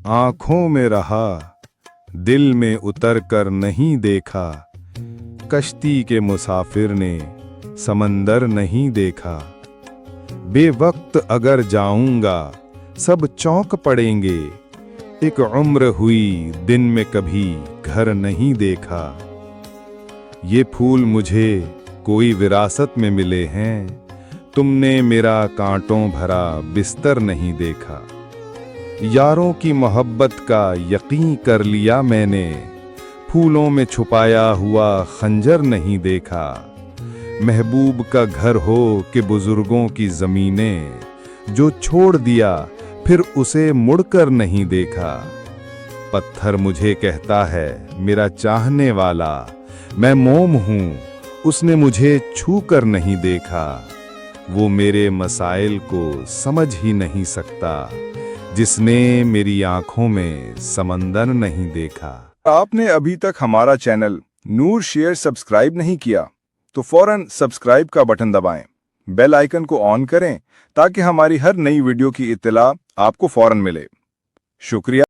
आंखों में रहा, दिल में उतर कर नहीं देखा। कश्ती के मुसाफिर ने समंदर नहीं देखा। बेवक्त अगर जाऊंगा सब चौंक पड़ेंगे। एक उम्र हुई दिन में कभी घर नहीं देखा। ये फूल मुझे कोई विरासत में मिले हैं। तुमने मेरा कांटों भरा बिस्तर नहीं देखा। यारों की मोहब्बत का यकीन कर लिया मैंने। फूलों में छुपाया हुआ खंजर नहीं देखा। महबूब का घर हो कि बुजुर्गों की जमीनें, जो छोड़ दिया फिर उसे मुड़कर नहीं देखा। पत्थर मुझे कहता है मेरा चाहने वाला, मैं मोम हूँ उसने मुझे छू कर नहीं देखा। वो मेरे मसाइल को समझ ही नहीं सकता, जिसने मेरी आंखों में समंदर नहीं देखा। आपने अभी तक हमारा चैनल नूर शेयर सब्सक्राइब नहीं किया तो फौरन सब्सक्राइब का बटन दबाएं, बेल आइकन को ऑन करें ताकि हमारी हर नई वीडियो की इत्तला आपको फौरन मिले। शुक्रिया।